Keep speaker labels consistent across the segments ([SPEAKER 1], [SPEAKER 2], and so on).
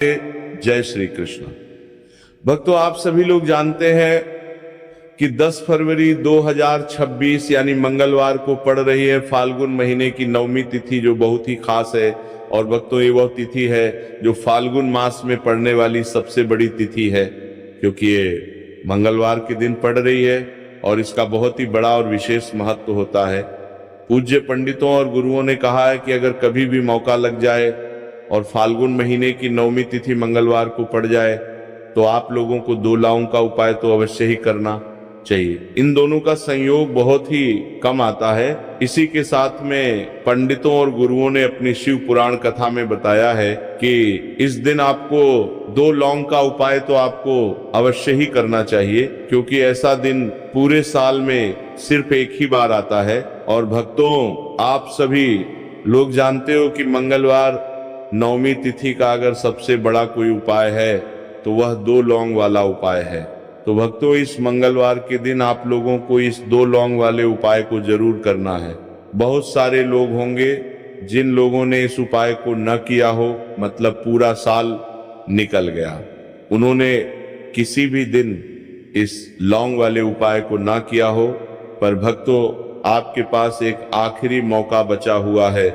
[SPEAKER 1] जय श्री कृष्ण। भक्तों, आप सभी लोग जानते हैं कि 10 फरवरी 2026 यानी मंगलवार को पड़ रही है फाल्गुन महीने की 9वीं तिथि, जो बहुत ही खास है। और भक्तों, ये वह तिथि है जो फाल्गुन मास में पड़ने वाली सबसे बड़ी तिथि है, क्योंकि ये मंगलवार के दिन पड़ रही है और इसका बहुत ही बड़ा और विशेष महत्व होता है। पूज्य पंडितों और गुरुओं ने कहा है कि अगर कभी भी मौका लग जाए और फाल्गुन महीने की 9वीं तिथि मंगलवार को पड़ जाए तो आप लोगों को 2 लाउं का उपाय तो अवश्य ही करना चाहिए। इन दोनों का संयोग बहुत ही कम आता है। इसी के साथ में पंडितों और गुरुओं ने अपनी शिव पुराण कथा में बताया है कि इस दिन आपको 2 लौंग का उपाय तो आपको अवश्य ही करना चाहिए, क्योंकि ऐसा दिन पूरे साल में सिर्फ एक ही बार आता है। और भक्तों, आप सभी लोग जानते हो कि मंगलवार 9वीं तिथि का अगर सबसे बड़ा कोई उपाय है तो वह 2 लौंग वाला उपाय है। तो भक्तों, इस मंगलवार के दिन आप लोगों को इस 2 लौंग वाले उपाय को जरूर करना है। बहुत सारे लोग होंगे जिन लोगों ने इस उपाय को न किया हो, मतलब पूरा साल निकल गया, उन्होंने किसी भी दिन इस लौंग वाले उपाय को ना किया हो। पर भक्तों, आपके पास एक आखिरी मौका बचा हुआ है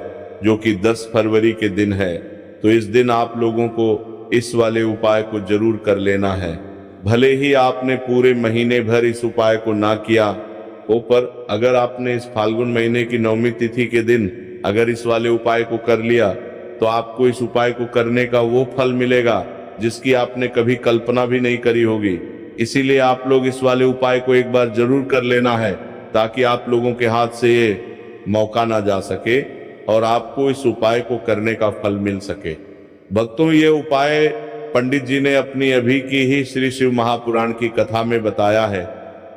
[SPEAKER 1] जो कि 10 फरवरी के दिन है। तो इस दिन आप लोगों को इस वाले उपाय को जरूर कर लेना है। भले ही आपने पूरे महीने भर इस उपाय को ना किया हो, पर अगर आपने इस फाल्गुन महीने की 9वीं तिथि के दिन अगर इस वाले उपाय को कर लिया तो आपको इस उपाय को करने का वो फल मिलेगा जिसकी आपने कभी कल्पना भी नहीं करी होगी। इसीलिए आप लोग इस वाले उपाय को एक बार जरूर कर लेना है, ताकि आप लोगों के हाथ से ये मौका ना जा सके और आपको इस उपाय को करने का फल मिल सके। भक्तों, ये उपाय पंडित जी ने अपनी अभी की ही श्री शिव महापुराण की कथा में बताया है,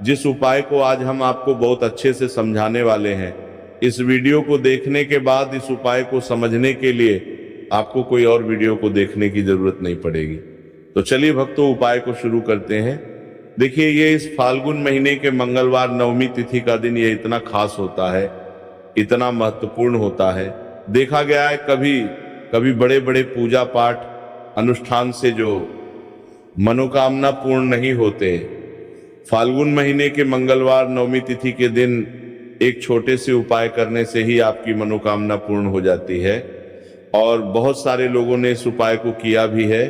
[SPEAKER 1] जिस उपाय को आज हम आपको बहुत अच्छे से समझाने वाले हैं। इस वीडियो को देखने के बाद इस उपाय को समझने के लिए आपको कोई और वीडियो को देखने की जरूरत नहीं पड़ेगी। तो चलिए भक्तों, उपाय को शुरू करते हैं। देखिए, ये इस फाल्गुन महीने के मंगलवार 9वीं तिथि का दिन ये इतना खास होता है, इतना महत्वपूर्ण होता है। देखा गया है कभी बड़े बड़े पूजा पाठ अनुष्ठान से जो मनोकामना पूर्ण नहीं होते, फाल्गुन महीने के मंगलवार 9वीं तिथि के दिन एक छोटे से उपाय करने से ही आपकी मनोकामना पूर्ण हो जाती है। और बहुत सारे लोगों ने इस उपाय को किया भी है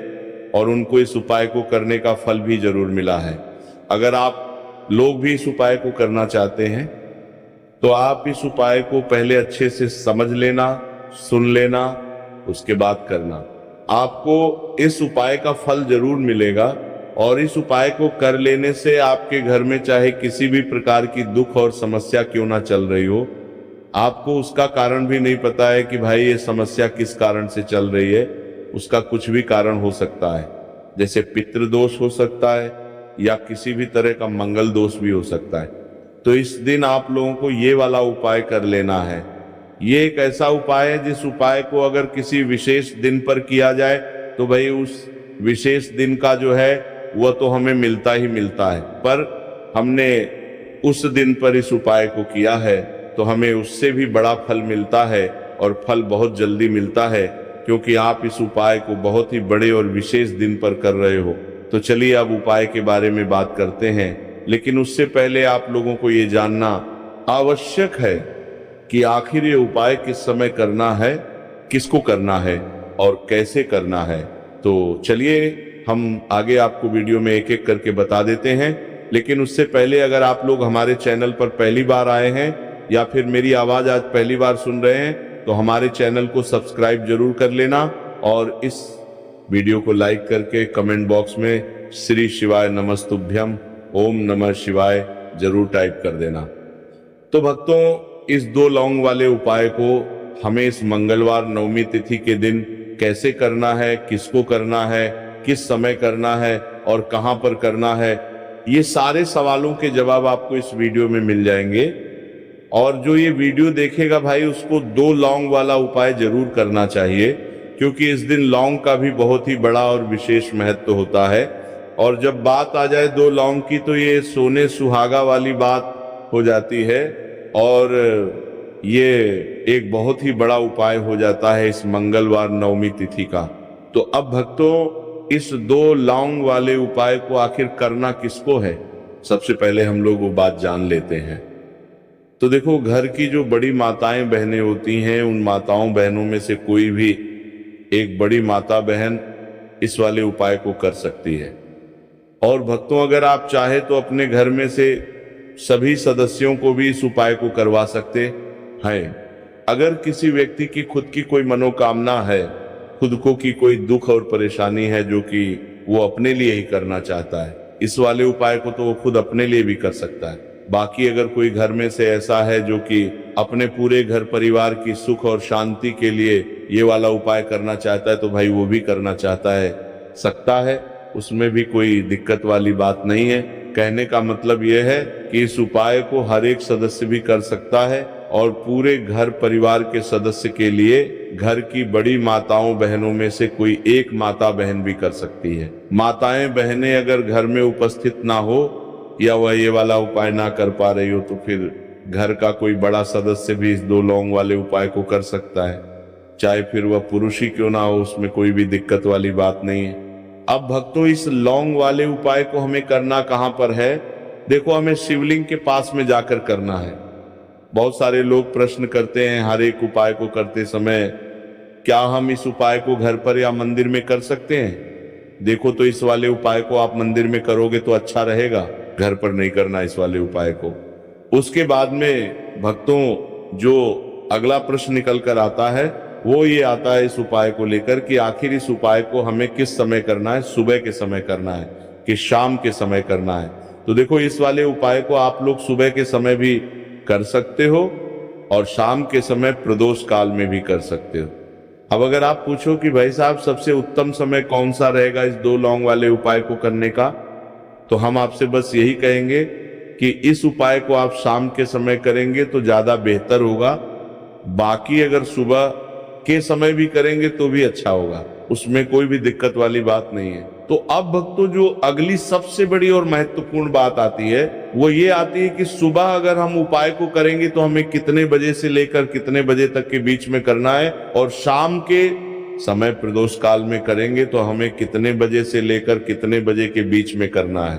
[SPEAKER 1] और उनको इस उपाय को करने का फल भी जरूर मिला है। अगर आप लोग भी इस उपाय को करना चाहते हैं तो आप इस उपाय को पहले अच्छे से समझ लेना, सुन लेना, उसके बाद करना। आपको इस उपाय का फल जरूर मिलेगा और इस उपाय को कर लेने से आपके घर में चाहे किसी भी प्रकार की दुख और समस्या क्यों ना चल रही हो, आपको उसका कारण भी नहीं पता है कि भाई ये समस्या किस कारण से चल रही है, उसका कुछ भी कारण हो सकता है। जैसे पितृदोष हो सकता है या किसी भी तरह का मंगल दोष भी हो सकता है। तो इस दिन आप लोगों को ये वाला उपाय कर लेना है। ये एक ऐसा उपाय है जिस उपाय को अगर किसी विशेष दिन पर किया जाए तो भाई उस विशेष दिन का जो है वह तो हमें मिलता ही मिलता है, पर हमने उस दिन पर इस उपाय को किया है तो हमें उससे भी बड़ा फल मिलता है और फल बहुत जल्दी मिलता है, क्योंकि आप इस उपाय को बहुत ही बड़े और विशेष दिन पर कर रहे हो। तो चलिए अब उपाय के बारे में बात करते हैं, लेकिन उससे पहले आप लोगों को ये जानना आवश्यक है कि आखिर ये उपाय किस समय करना है, किसको करना है और कैसे करना है। तो चलिए हम आगे आपको वीडियो में एक एक करके बता देते हैं। लेकिन उससे पहले अगर आप लोग हमारे चैनल पर पहली बार आए हैं या फिर मेरी आवाज आज पहली बार सुन रहे हैं तो हमारे चैनल को सब्सक्राइब जरूर कर लेना और इस वीडियो को लाइक करके कमेंट बॉक्स में श्री शिवाय नमस्तुभ्यम ओम नमः शिवाय जरूर टाइप कर देना। तो भक्तों, इस 2 लौंग वाले उपाय को हमें इस मंगलवार 9वीं तिथि के दिन कैसे करना है, किसको करना है, किस समय करना है और कहां पर करना है, ये सारे सवालों के जवाब आपको इस वीडियो में मिल जाएंगे। और जो ये वीडियो देखेगा भाई, उसको 2 लौंग वाला उपाय जरूर करना चाहिए, क्योंकि इस दिन लौंग का भी बहुत ही बड़ा और विशेष महत्व होता है। और जब बात आ जाए 2 लौंग की तो ये सोने सुहागा वाली बात हो जाती है और ये एक बहुत ही बड़ा उपाय हो जाता है इस मंगलवार 9वीं तिथि का। तो अब भक्तों इस 2 लौंग वाले उपाय को आखिर करना किसको है, सबसे पहले हम लोग वो बात जान लेते हैं। तो देखो, घर की जो बड़ी माताएं बहनें होती हैं, उन माताओं बहनों में से कोई भी एक बड़ी माता बहन इस वाले उपाय को कर सकती है। और भक्तों, अगर आप चाहे तो अपने घर में से सभी सदस्यों को भी इस उपाय को करवा सकते हैं। अगर किसी व्यक्ति की खुद की कोई मनोकामना है, खुद को की कोई दुख और परेशानी है जो कि वो अपने लिए ही करना चाहता है, इस वाले उपाय को तो वो खुद अपने लिए भी कर सकता है। बाकी अगर कोई घर में से ऐसा है जो कि अपने पूरे घर परिवार की सुख और शांति के लिए ये वाला उपाय करना चाहता है, तो भाई वो भी करना चाहता है, सकता है, उसमें भी कोई दिक्कत वाली बात नहीं है। कहने का मतलब यह है कि इस उपाय को हर एक सदस्य भी कर सकता है और पूरे घर परिवार के सदस्य के लिए घर की बड़ी माताओं बहनों में से कोई एक माता बहन भी कर सकती है। माताएं बहनें अगर घर में उपस्थित ना हो या वह ये वाला उपाय ना कर पा रही हो, तो फिर घर का कोई बड़ा सदस्य भी इस 2 लौंग वाले उपाय को कर सकता है, चाहे फिर वह पुरुष ही क्यों ना हो, उसमें कोई भी दिक्कत वाली बात नहीं है। अब भक्तों, इस लौंग वाले उपाय को हमें करना कहां पर है? देखो, हमें शिवलिंग के पास में जाकर करना है। बहुत सारे लोग प्रश्न करते हैं हर एक उपाय को करते समय, क्या हम इस उपाय को घर पर या मंदिर में कर सकते हैं? देखो, तो इस वाले उपाय को आप मंदिर में करोगे तो अच्छा रहेगा, घर पर नहीं करना इस वाले उपाय को। उसके बाद में भक्तों जो अगला प्रश्न निकल कर आता है वो ये आता है इस उपाय को लेकर कि आखिर इस उपाय को हमें किस समय करना है, सुबह के समय करना है कि शाम के समय करना है? तो देखो, इस वाले उपाय को आप लोग सुबह के समय भी कर सकते हो और शाम के समय प्रदोष काल में भी कर सकते हो। अब अगर आप पूछो कि भाई साहब सबसे उत्तम समय कौन सा रहेगा इस 2 लौंग वाले उपाय को करने का, तो हम आपसे बस यही कहेंगे कि इस उपाय को आप शाम के समय करेंगे तो ज्यादा बेहतर होगा। बाकी अगर सुबह के समय भी करेंगे तो भी अच्छा होगा, उसमें कोई भी दिक्कत वाली बात नहीं है। तो अब भक्तों, जो अगली सबसे बड़ी और महत्वपूर्ण बात आती है वो ये आती है कि सुबह अगर हम उपाय को करेंगे तो हमें कितने बजे से लेकर कितने बजे तक के बीच में करना है, और शाम के समय प्रदोष काल में करेंगे तो हमें कितने बजे से लेकर कितने बजे के बीच में करना है।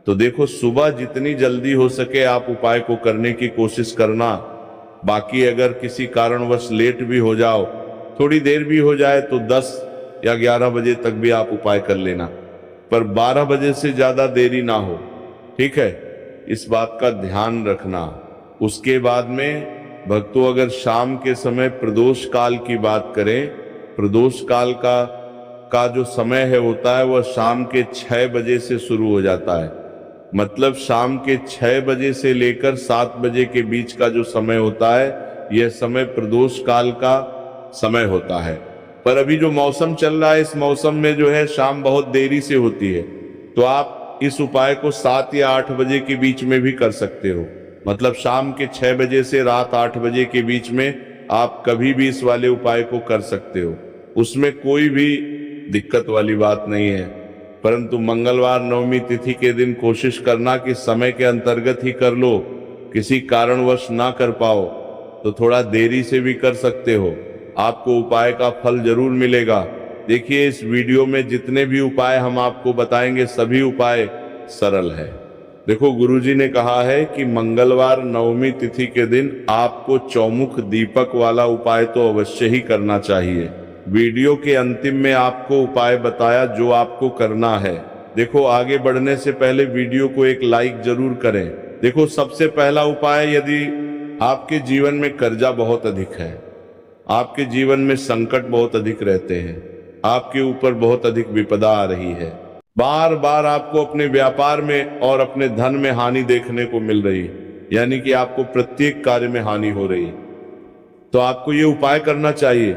[SPEAKER 1] तो देखो, सुबह जितनी जल्दी हो सके आप उपाय को करने की कोशिश करना। बाकी अगर किसी कारणवश लेट भी हो जाओ, थोड़ी देर भी हो जाए, तो 10 या 11 बजे तक भी आप उपाय कर लेना, पर 12 बजे से ज्यादा देरी ना हो, ठीक है? इस बात का ध्यान रखना। उसके बाद में भक्तों, अगर शाम के समय प्रदोष काल की बात करें, प्रदोष काल का जो समय है होता है वह शाम के 6 बजे से शुरू हो जाता है। मतलब शाम के 6 बजे से लेकर 7 बजे के बीच का जो समय होता है, यह समय प्रदोष काल का समय होता है। पर अभी जो मौसम चल रहा है, इस मौसम में जो है शाम बहुत देरी से होती है, तो आप इस उपाय को 7 या 8 बजे के बीच में भी कर सकते हो। मतलब शाम के 6 बजे से रात 8 बजे के बीच में आप कभी भी इस वाले उपाय को कर सकते हो, उसमें कोई भी दिक्कत वाली बात नहीं है। परंतु मंगलवार नवमी तिथि के दिन कोशिश करना कि समय के अंतर्गत ही कर लो। किसी कारणवश ना कर पाओ तो थोड़ा देरी से भी कर सकते हो, आपको उपाय का फल जरूर मिलेगा। देखिए, इस वीडियो में जितने भी उपाय हम आपको बताएंगे सभी उपाय सरल है। देखो, गुरुजी ने कहा है कि मंगलवार नवमी तिथि के दिन आपको चौमुख दीपक वाला उपाय तो अवश्य ही करना चाहिए। वीडियो के अंतिम में आपको उपाय बताया जो आपको करना है। देखो, आगे बढ़ने से पहले वीडियो को एक लाइक जरूर करें। देखो, सबसे पहला उपाय, यदि आपके जीवन में कर्जा बहुत अधिक है, आपके जीवन में संकट बहुत अधिक रहते हैं, आपके ऊपर बहुत अधिक विपदा आ रही है, बार बार आपको अपने व्यापार में और अपने धन में हानि देखने को मिल रही, यानी कि आपको प्रत्येक कार्य में हानि हो रही, तो आपको ये उपाय करना चाहिए।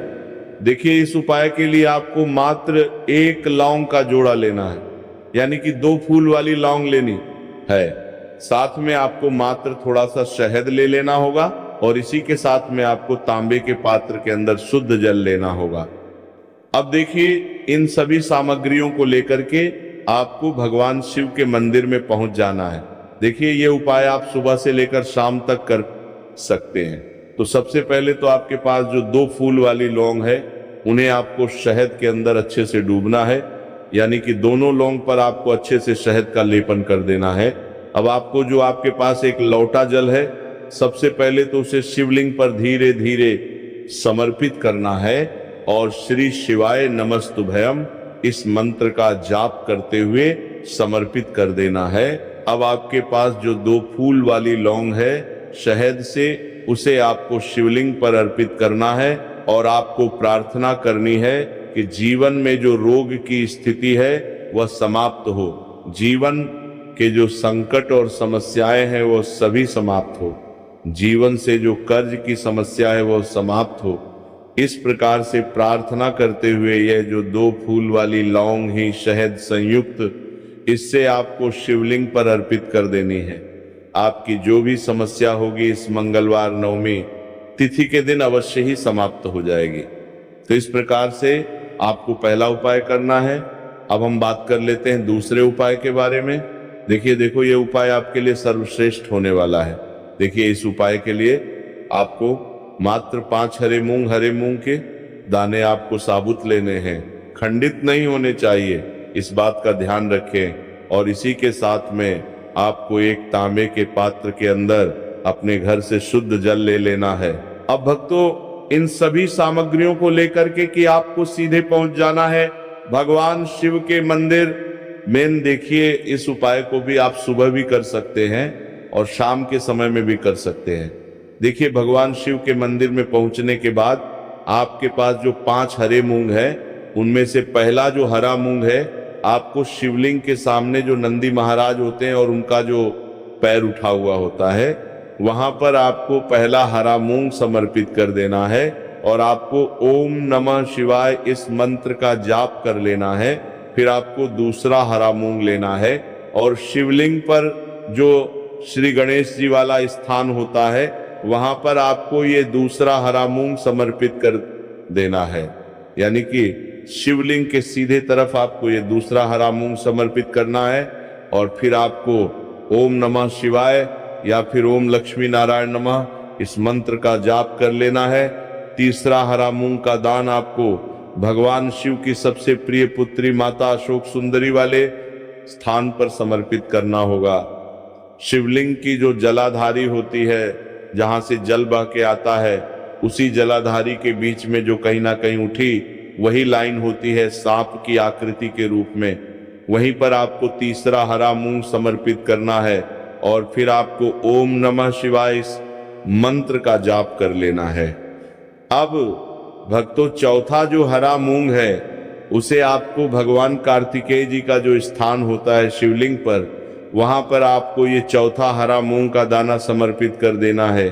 [SPEAKER 1] देखिए, इस उपाय के लिए आपको मात्र 1 लौंग का जोड़ा लेना है, यानी कि 2 फूल वाली लौंग लेनी है। साथ में आपको मात्र थोड़ा सा शहद ले लेना होगा और इसी के साथ में आपको तांबे के पात्र के अंदर शुद्ध जल लेना होगा। अब देखिए, इन सभी सामग्रियों को लेकर के आपको भगवान शिव के मंदिर में पहुंच जाना है। देखिए, ये उपाय आप सुबह से लेकर शाम तक कर सकते हैं। तो सबसे पहले तो आपके पास जो 2 फूल वाली लौंग है उन्हें आपको शहद के अंदर अच्छे से डूबना है, यानी कि दोनों लौंग पर आपको अच्छे से शहद का लेपन कर देना है। अब आपको जो आपके पास एक लौटा जल है, सबसे पहले तो उसे शिवलिंग पर धीरे धीरे समर्पित करना है और श्री शिवाय नमस्तुभयम इस मंत्र का जाप करते हुए समर्पित कर देना है। अब आपके पास जो 2 फूल वाली लौंग है शहद से, उसे आपको शिवलिंग पर अर्पित करना है और आपको प्रार्थना करनी है कि जीवन में जो रोग की स्थिति है वह समाप्त हो, जीवन के जो संकट और समस्याएं हैं वो सभी समाप्त हो, जीवन से जो कर्ज की समस्या है वो समाप्त हो। इस प्रकार से प्रार्थना करते हुए यह जो 2 फूल वाली लौंग ही शहद संयुक्त, इससे आपको शिवलिंग पर अर्पित कर देनी है। आपकी जो भी समस्या होगी इस मंगलवार नवमी तिथि के दिन अवश्य ही समाप्त हो जाएगी। तो इस प्रकार से आपको पहला उपाय करना है। अब हम बात कर लेते हैं दूसरे उपाय के बारे में। देखो ये उपाय आपके लिए सर्वश्रेष्ठ होने वाला है। देखिए, इस उपाय के लिए आपको मात्र 5 हरे मूंग के दाने आपको साबुत लेने हैं, खंडित नहीं होने चाहिए, इस बात का ध्यान रखें। और इसी के साथ में आपको एक तांबे के पात्र के अंदर अपने घर से शुद्ध जल ले लेना है। अब भक्तों, इन सभी सामग्रियों को लेकर के कि आपको सीधे पहुंच जाना है भगवान शिव के मंदिर। मेन देखिए, इस उपाय को भी आप सुबह भी कर सकते हैं और शाम के समय में भी कर सकते हैं। देखिए, भगवान शिव के मंदिर में पहुंचने के बाद आपके पास जो 5 हरे मूंग है, उनमें से पहला जो हरा मूंग है आपको शिवलिंग के सामने जो नंदी महाराज होते हैं और उनका जो पैर उठा हुआ होता है, वहां पर आपको पहला हरा मूंग समर्पित कर देना है और आपको ओम नमः शिवाय इस मंत्र का जाप कर लेना है। फिर आपको दूसरा हरा मूंग लेना है और शिवलिंग पर जो श्री गणेश जी वाला स्थान होता है वहां पर आपको ये दूसरा हरा मूंग समर्पित कर देना है, यानी कि शिवलिंग के सीधे तरफ आपको ये दूसरा हरा मूंग समर्पित करना है। और फिर आपको ओम नमः शिवाय या फिर ओम लक्ष्मी नारायण नमः इस मंत्र का जाप कर लेना है। तीसरा हरा मूंग का दान आपको भगवान शिव की सबसे प्रिय पुत्री माता अशोक सुंदरी वाले स्थान पर समर्पित करना होगा। शिवलिंग की जो जलाधारी होती है, जहां से जल बह के आता है, उसी जलाधारी के बीच में जो कहीं ना कहीं उठी वही लाइन होती है सांप की आकृति के रूप में, वहीं पर आपको तीसरा हरा मूंग समर्पित करना है और फिर आपको ओम नमः शिवाय इस मंत्र का जाप कर लेना है। अब भक्तों, चौथा जो हरा मूंग है उसे आपको भगवान कार्तिकेय जी का जो स्थान होता है शिवलिंग पर, वहां पर आपको ये चौथा हरा मूंग का दाना समर्पित कर देना है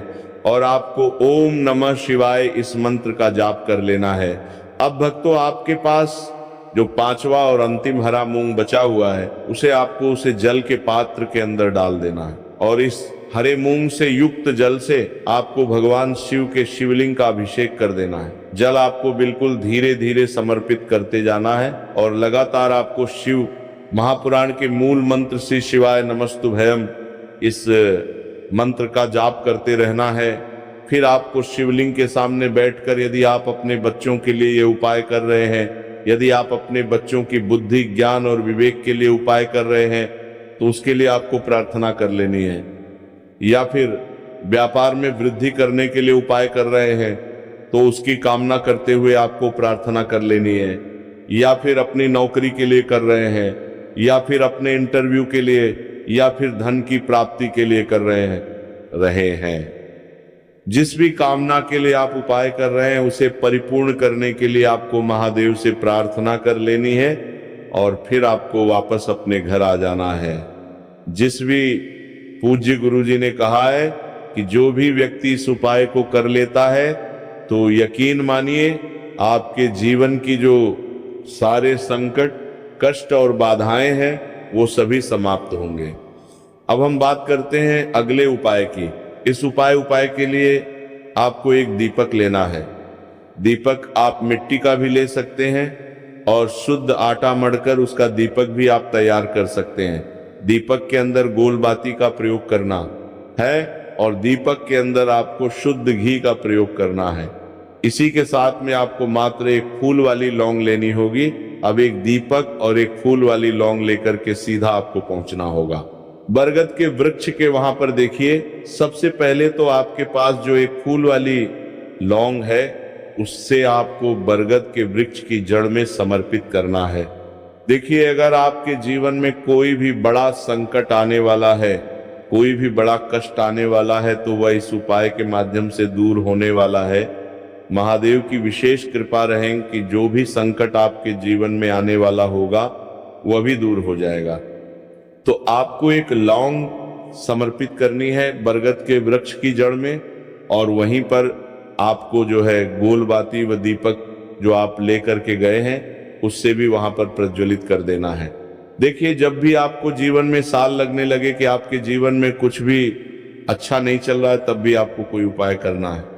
[SPEAKER 1] और आपको ओम नमः शिवाय इस मंत्र का जाप कर लेना है। अब भक्तों, आपके पास जो 5वां और अंतिम हरा मूंग बचा हुआ है उसे आपको उसे जल के पात्र के अंदर डाल देना है और इस हरे मूंग से युक्त जल से आपको भगवान शिव के शिवलिंग का अभिषेक कर देना है। जल आपको बिल्कुल धीरे धीरे समर्पित करते जाना है और लगातार आपको शिव महापुराण के मूल मंत्र श्री शिवाय नमस्तुभयम इस मंत्र का जाप करते रहना है। फिर आपको शिवलिंग के सामने बैठकर, यदि आप अपने बच्चों के लिए ये उपाय कर रहे हैं, यदि आप अपने बच्चों की बुद्धि, ज्ञान और विवेक के लिए उपाय कर रहे हैं, तो उसके लिए आपको प्रार्थना कर लेनी है। या फिर व्यापार में वृद्धि करने के लिए उपाय कर रहे हैं तो उसकी कामना करते हुए आपको प्रार्थना कर लेनी है। या फिर अपनी नौकरी के लिए कर रहे हैं, या फिर अपने इंटरव्यू के लिए, या फिर धन की प्राप्ति के लिए कर रहे हैं। जिस भी कामना के लिए आप उपाय कर रहे हैं उसे परिपूर्ण करने के लिए आपको महादेव से प्रार्थना कर लेनी है और फिर आपको वापस अपने घर आ जाना है। जिस भी पूज्य गुरु जी ने कहा है कि जो भी व्यक्ति इस उपाय को कर लेता है तो यकीन मानिए आपके जीवन की जो सारे संकट, कष्ट और बाधाएं हैं वो सभी समाप्त होंगे। अब हम बात करते हैं अगले उपाय की। इस उपाय के लिए आपको एक दीपक लेना है। दीपक आप मिट्टी का भी ले सकते हैं और शुद्ध आटा मढ़कर उसका दीपक भी आप तैयार कर सकते हैं। दीपक के अंदर गोल बाती का प्रयोग करना है और दीपक के अंदर आपको शुद्ध घी का प्रयोग करना है। इसी के साथ में आपको मात्र एक फूल वाली लौंग लेनी होगी। अब एक दीपक और एक फूल वाली लौंग लेकर के सीधा आपको पहुंचना होगा बरगद के वृक्ष के वहां पर। देखिए, सबसे पहले तो आपके पास जो एक फूल वाली लौंग है उससे आपको बरगद के वृक्ष की जड़ में समर्पित करना है। देखिए, अगर आपके जीवन में कोई भी बड़ा संकट आने वाला है, कोई भी बड़ा कष्ट आने वाला है, तो वह इस उपाय के माध्यम से दूर होने वाला है। महादेव की विशेष कृपा रहेगी कि जो भी संकट आपके जीवन में आने वाला होगा वह भी दूर हो जाएगा। तो आपको एक लौंग समर्पित करनी है बरगद के वृक्ष की जड़ में, और वहीं पर आपको जो है गोलबाती व दीपक जो आप लेकर के गए हैं उससे भी वहां पर प्रज्वलित कर देना है। देखिए, जब भी आपको जीवन में साल लगने लगे कि आपके जीवन में कुछ भी अच्छा नहीं चल रहा है, तब भी आपको कोई उपाय करना है।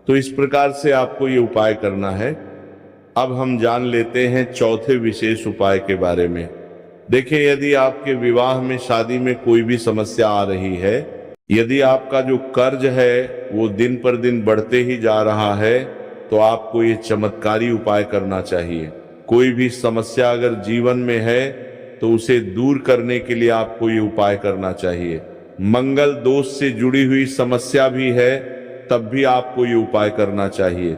[SPEAKER 1] तो इस प्रकार से आपको ये उपाय करना है। अब हम जान लेते हैं चौथे विशेष उपाय के बारे में। देखिए, यदि आपके विवाह में, शादी में कोई भी समस्या आ रही है, यदि आपका जो कर्ज है वो दिन पर दिन बढ़ते ही जा रहा है, तो आपको ये चमत्कारी उपाय करना चाहिए। कोई भी समस्या अगर जीवन में है तो उसे दूर करने के लिए आपको ये उपाय करना चाहिए। मंगल दोष से जुड़ी हुई समस्या भी है, तब भी आपको ये उपाय करना चाहिए।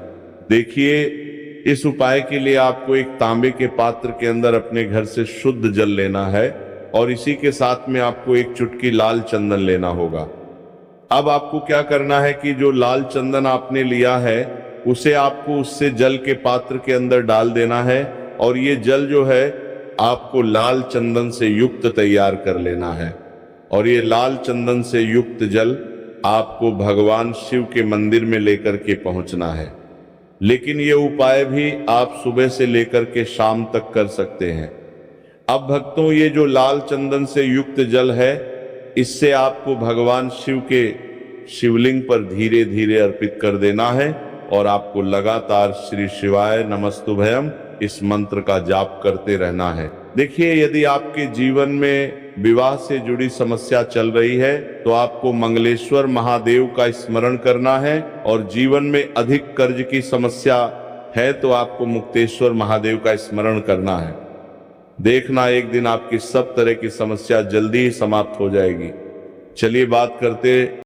[SPEAKER 1] देखिए, इस उपाय के लिए आपको एक तांबे के पात्र के अंदर अपने घर से शुद्ध जल लेना है, और इसी के साथ में आपको एक चुटकी लाल चंदन लेना होगा। अब आपको क्या करना है कि जो लाल चंदन आपने लिया है उसे आपको उससे जल के पात्र के अंदर डाल देना है, और ये जल जो है आपको लाल चंदन से युक्त तैयार कर लेना है। और ये लाल चंदन से युक्त जल आपको भगवान शिव के मंदिर में लेकर के पहुंचना है। लेकिन ये उपाय भी आप सुबह से लेकर के शाम तक कर सकते हैं। अब भक्तों, ये जो लाल चंदन से युक्त जल है, इससे आपको भगवान शिव के शिवलिंग पर धीरे धीरे अर्पित कर देना है, और आपको लगातार श्री शिवाय नमस्तुभयम इस मंत्र का जाप करते रहना है। देखिए, यदि आपके जीवन में विवाह से जुड़ी समस्या चल रही है तो आपको मंगलेश्वर महादेव का स्मरण करना है, और जीवन में अधिक कर्ज की समस्या है तो आपको मुक्तेश्वर महादेव का स्मरण करना है। देखना, एक दिन आपकी सब तरह की समस्या जल्दी ही समाप्त हो जाएगी। चलिए बात करते